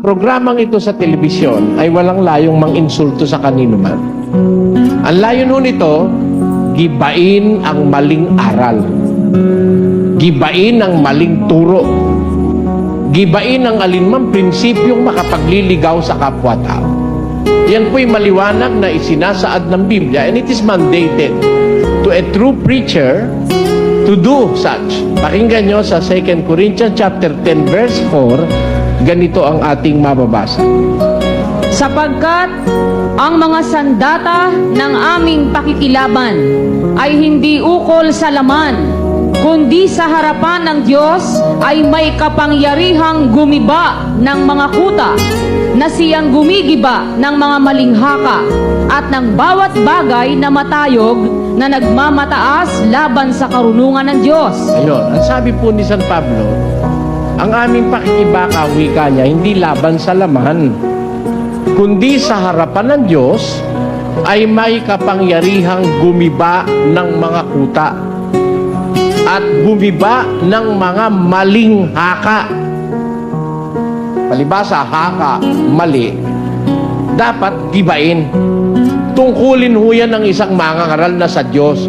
programang ito sa telebisyon ay walang layong mang-insulto sa kanino man. Ang layo nun ito, gibain ang maling aral. Gibain ang maling turo. Gibain ang alinmang prinsipyong makapagliligaw sa kapwa-tao. Yan po'y maliwanag na isinasaad ng Biblia, and it is mandated to a true preacher to do such. Pakinggan nyo sa 2 Corinthians chapter 10 verse 4, ganito ang ating mababasa. Sapagkat ang mga sandata ng aming pakikilaban ay hindi ukol sa laman, kundi sa harapan ng Diyos ay may kapangyarihang gumiba ng mga kuta, na siyang gumigiba ng mga malinghaka at ng bawat bagay na matayog na nagmamataas laban sa karunungan ng Diyos. Ayun, ang sabi po ni San Pablo, ang aming pakikibaka, wika niya, hindi laban sa laman, kundi sa harapan ng Diyos ay may kapangyarihang gumiba ng mga kuta at gumiba ng mga maling haka. Palibasa, haka, mali, dapat gibain. Tungkulin ho yan ng isang mangangaral na sa Diyos.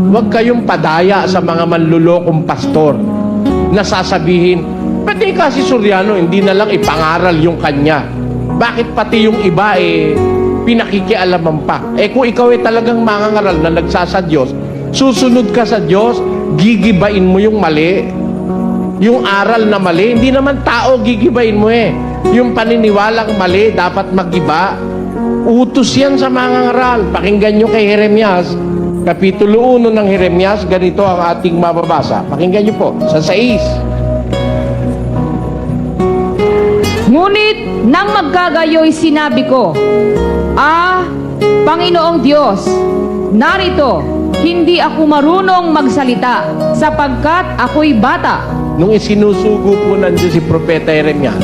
Huwag kayong padaya sa mga manlulokong pastor na sasabihin, pati kasi Soriano, hindi na lang ipangaral yung kanya. Bakit pati yung iba pinakikialaman pa? Kung ikaw talagang mangangaral na nagsasa Diyos, susunod ka sa Diyos, gigibain mo yung mali. Yung aral na mali, hindi naman tao gigibain mo Yung paniniwalang mali, dapat magiba. Utos yan sa mangangaral. Pakinggan nyo kay Jeremias, Kapitulo 1 ng Jeremias, ganito ang ating mababasa. Pakinggan nyo po, sa 6. Ngunit nang magkagayoy sinabi ko, Panginoong Diyos, narito, hindi ako marunong magsalita sapagkat ako'y bata. Nung isinusugo po ng Diyos si Propeta Jeremias,